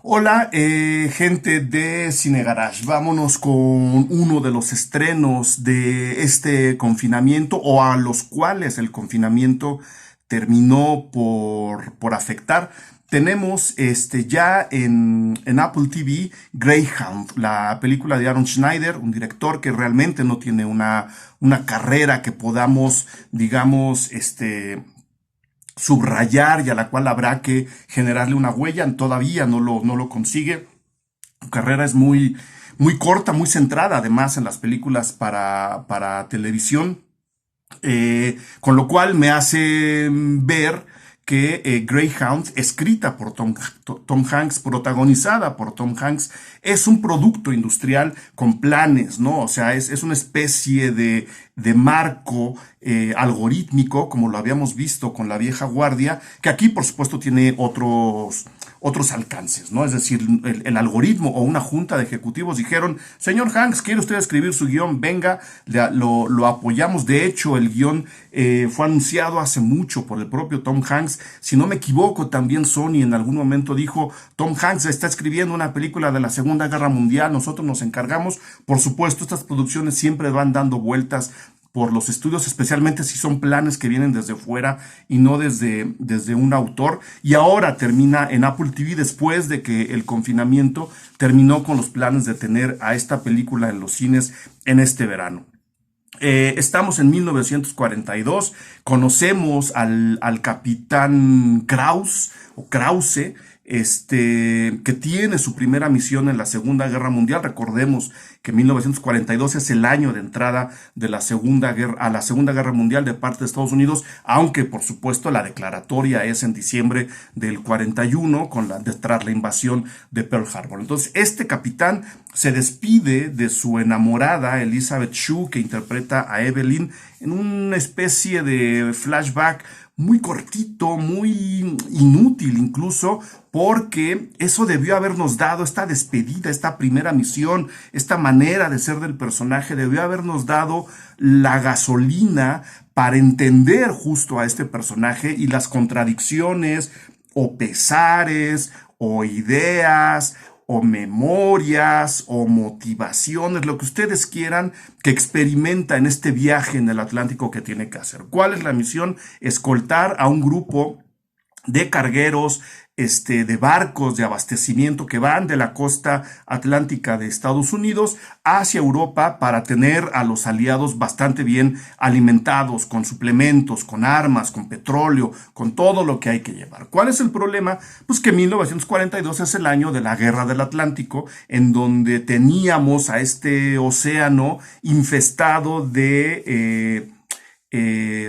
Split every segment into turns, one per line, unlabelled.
Hola, gente de Cine Garage. Vámonos con uno de los estrenos de este confinamiento o a los cuales el confinamiento terminó por afectar. Tenemos ya en Apple TV Greyhound, la película de Aaron Schneider, un director que realmente no tiene una carrera que podamos, digamos, subrayar y a la cual habrá que generarle una huella. Todavía no lo consigue. Su carrera es muy corta, muy centrada además en las películas para televisión, con lo cual me hace ver que Greyhound, escrita por Tom Hanks, protagonizada por Tom Hanks, es un producto industrial con planes, ¿no? O sea, es una especie de marco algorítmico, como lo habíamos visto con La Vieja Guardia, que aquí, por supuesto, tiene otros alcances, ¿no? Es decir, el algoritmo o una junta de ejecutivos dijeron: señor Hanks, ¿quiere usted escribir su guión? Venga, lo apoyamos. De hecho, el guión fue anunciado hace mucho por el propio Tom Hanks. Si no me equivoco, también Sony en algún momento dijo: Tom Hanks está escribiendo una película de la Segunda Guerra Mundial, nosotros nos encargamos. Por supuesto, estas producciones siempre van dando vueltas por los estudios, especialmente si son planes que vienen desde fuera y no desde un autor. Y ahora termina en Apple TV después de que el confinamiento terminó con los planes de tener a esta película en los cines en este verano. Estamos en 1942, conocemos al capitán Kraus o Krause, que tiene su primera misión en la Segunda Guerra Mundial. Recordemos que 1942 es el año de entrada de la a la Segunda Guerra Mundial de parte de Estados Unidos, aunque por supuesto la declaratoria es en diciembre del 41 tras la invasión de Pearl Harbor. Entonces, este capitán se despide de su enamorada Elizabeth Shue, que interpreta a Evelyn, en una especie de flashback muy cortito, muy inútil incluso, porque eso debió habernos dado esta despedida, esta primera misión, esta manera de ser del personaje, debió habernos dado la gasolina para entender justo a este personaje y las contradicciones o pesares o ideas o memorias o motivaciones, lo que ustedes quieran, que experimenta en este viaje en el Atlántico que tiene que hacer. ¿Cuál es la misión? Escoltar a un grupo de cargueros, de barcos de abastecimiento que van de la costa atlántica de Estados Unidos hacia Europa para tener a los aliados bastante bien alimentados con suplementos, con armas, con petróleo, con todo lo que hay que llevar. ¿Cuál es el problema? Pues que 1942 es el año de la Guerra del Atlántico, en donde teníamos a este océano infestado de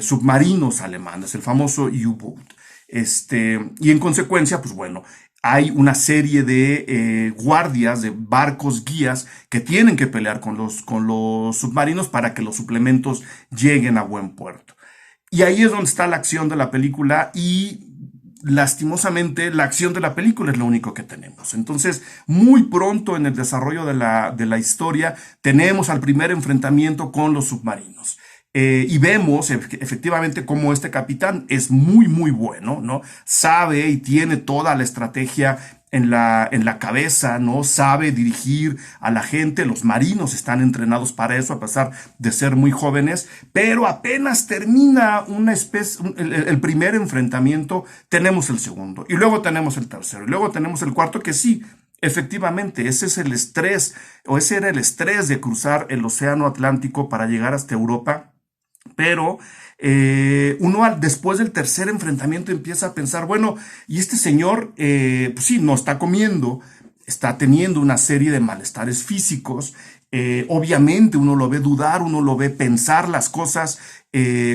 submarinos alemanes, el famoso U-Boot. Y en consecuencia, pues bueno, hay una serie de guardias, de barcos guías que tienen que pelear con los submarinos para que los suplementos lleguen a buen puerto. Y ahí es donde está la acción de la película y lastimosamente la acción de la película es lo único que tenemos. Entonces, muy pronto en el desarrollo de la historia tenemos al primer enfrentamiento con los submarinos. Y vemos efectivamente cómo este capitán es muy bueno, ¿no? Sabe y tiene toda la estrategia en la cabeza, ¿no? Sabe dirigir a la gente. Los marinos están entrenados para eso, a pesar de ser muy jóvenes, pero apenas termina el primer enfrentamiento, tenemos el segundo, y luego tenemos el tercero, y luego tenemos el cuarto, que sí. Efectivamente, ese es el estrés, o ese era el estrés de cruzar el océano Atlántico para llegar hasta Europa. Pero uno después del tercer enfrentamiento empieza a pensar: bueno, y este señor, pues sí, no está comiendo, está teniendo una serie de malestares físicos. Obviamente uno lo ve dudar, uno lo ve pensar las cosas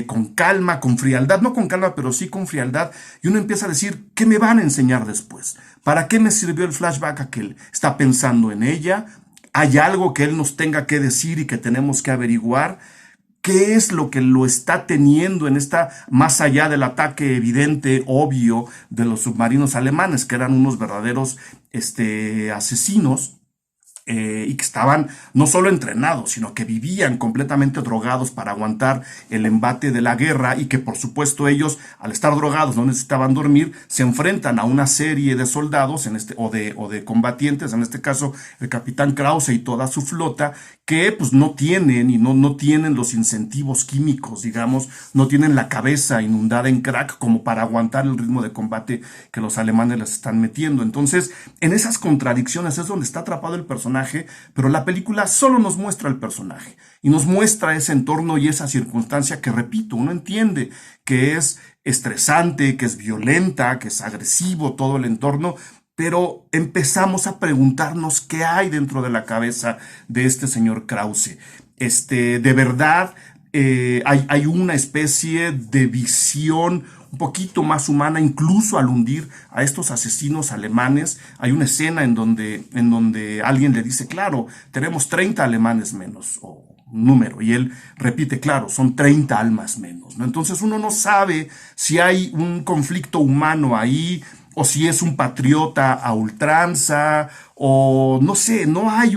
con calma, con frialdad, no con calma, pero sí con frialdad, y uno empieza a decir: ¿qué me van a enseñar después? ¿Para qué me sirvió el flashback aquel? ¿Está pensando en ella? ¿Hay algo que él nos tenga que decir y que tenemos que averiguar? ¿Qué es lo que lo está teniendo más allá del ataque evidente, obvio, de los submarinos alemanes, que eran unos verdaderos asesinos? y que estaban no solo entrenados, sino que vivían completamente drogados para aguantar el embate de la guerra y que por supuesto ellos, al estar drogados, no necesitaban dormir, se enfrentan a una serie de soldados o de combatientes, en este caso el capitán Krause y toda su flota, que pues no tienen no tienen los incentivos químicos, digamos, no tienen la cabeza inundada en crack como para aguantar el ritmo de combate que los alemanes les están metiendo. Entonces, en esas contradicciones es donde está atrapado el personaje, pero la película solo nos muestra el personaje y nos muestra ese entorno y esa circunstancia que, repito, uno entiende que es estresante, que es violenta, que es agresivo todo el entorno, pero empezamos a preguntarnos qué hay dentro de la cabeza de este señor Krause. De verdad, hay una especie de visión un poquito más humana, incluso al hundir a estos asesinos alemanes. Hay una escena en donde alguien le dice, claro, tenemos 30 alemanes menos, o un número, y él repite, claro, son 30 almas menos, ¿no? Entonces uno no sabe si hay un conflicto humano ahí, o si es un patriota a ultranza, o no sé, no hay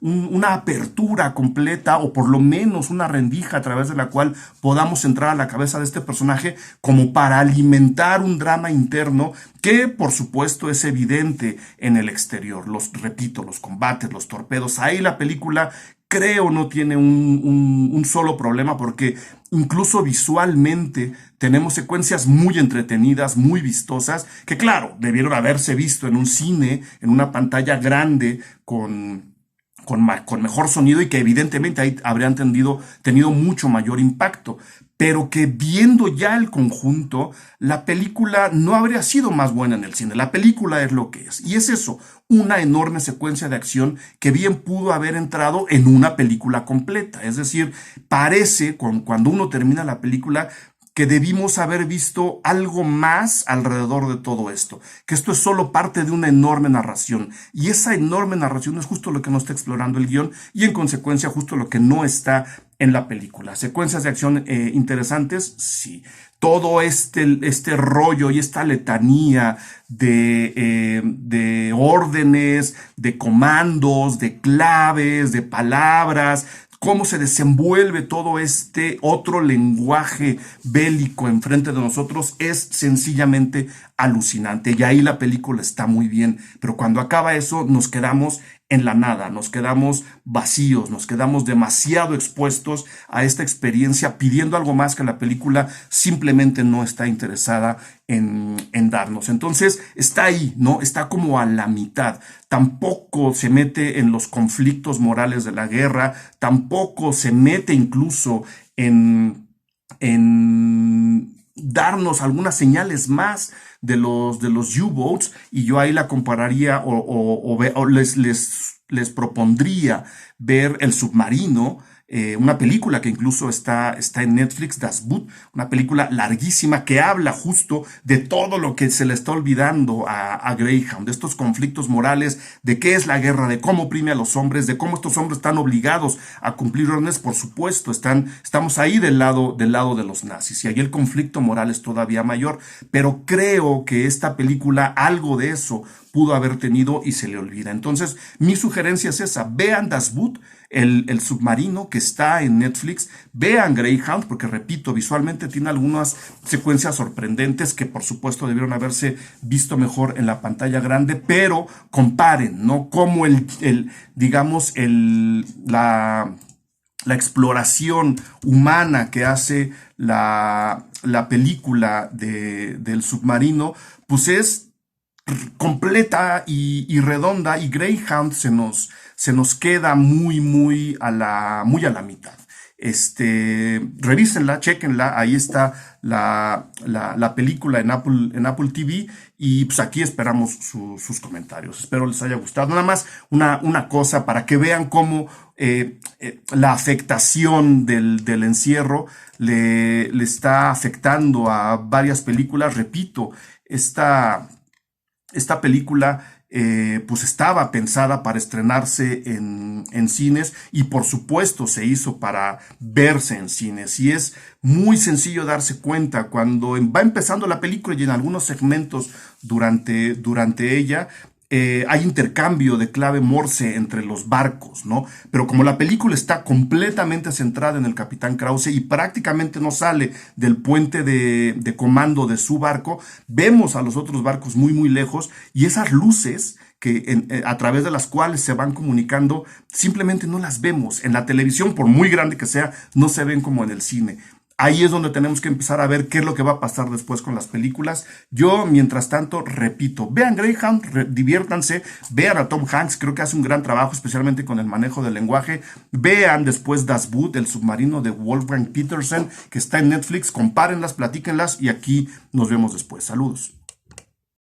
una apertura completa, o por lo menos una rendija a través de la cual podamos entrar a la cabeza de este personaje como para alimentar un drama interno que por supuesto es evidente en el exterior. Repito, los combates, los torpedos, ahí la película creo no tiene un solo problema, porque incluso visualmente tenemos secuencias muy entretenidas, muy vistosas, que claro, debieron haberse visto en un cine, en una pantalla grande, con mejor sonido, y que evidentemente ahí habrían tenido mucho mayor impacto, pero que viendo ya el conjunto, la película no habría sido más buena en el cine. La película es lo que es, y es eso, una enorme secuencia de acción que bien pudo haber entrado en una película completa. Es decir, parece, cuando uno termina la película, que debimos haber visto algo más alrededor de todo esto, que esto es solo parte de una enorme narración, y esa enorme narración es justo lo que no está explorando el guión, y en consecuencia justo lo que no está en la película. Secuencias de acción interesantes, sí. Todo este rollo y esta letanía de órdenes, de comandos, de claves, de palabras, cómo se desenvuelve todo este otro lenguaje bélico enfrente de nosotros, es sencillamente alucinante. Y ahí la película está muy bien, pero cuando acaba eso nos quedamos en la nada, nos quedamos vacíos, nos quedamos demasiado expuestos a esta experiencia, pidiendo algo más que la película simplemente no está interesada en darnos. Entonces está ahí, ¿no? Está como a la mitad. Tampoco se mete en los conflictos morales de la guerra, tampoco se mete incluso en darnos algunas señales más de los U-Boats, y yo ahí la compararía o les propondría ver El Submarino, una película que incluso está en Netflix, Das Boot, una película larguísima que habla justo de todo lo que se le está olvidando a Greyhound, de estos conflictos morales, de qué es la guerra, de cómo oprime a los hombres, de cómo estos hombres están obligados a cumplir órdenes. Por supuesto, estamos ahí del lado de los nazis, y ahí el conflicto moral es todavía mayor, pero creo que esta película algo de eso pudo haber tenido y se le olvida. Entonces, mi sugerencia es esa: vean Das Boot, el submarino, que está en Netflix, vean Greyhound, porque repito, visualmente tiene algunas secuencias sorprendentes que por supuesto debieron haberse visto mejor en la pantalla grande, pero comparen, ¿no? Cómo digamos, la exploración humana que hace la película del submarino, pues es completa y redonda, y Greyhound se nos queda muy a la mitad. Revísenla, chéquenla, ahí está la película en Apple TV, y pues aquí esperamos sus comentarios. Espero les haya gustado. Nada más una cosa para que vean cómo la afectación del encierro le está afectando a varias películas. Repito, esta película pues estaba pensada para estrenarse en cines, y por supuesto se hizo para verse en cines, y es muy sencillo darse cuenta cuando va empezando la película y en algunos segmentos durante ella hay intercambio de clave Morse entre los barcos, ¿no? Pero como la película está completamente centrada en el Capitán Krause y prácticamente no sale del puente de comando de su barco, vemos a los otros barcos muy, muy lejos y esas luces a través de las cuales se van comunicando, simplemente no las vemos. En la televisión, por muy grande que sea, no se ven como en el cine. Ahí es donde tenemos que empezar a ver qué es lo que va a pasar después con las películas. Yo, mientras tanto, repito, vean Greyhound, diviértanse, vean a Tom Hanks, creo que hace un gran trabajo, especialmente con el manejo del lenguaje. Vean después Das Boot, el submarino de Wolfgang Petersen, que está en Netflix, compárenlas, platíquenlas y aquí nos vemos después. Saludos.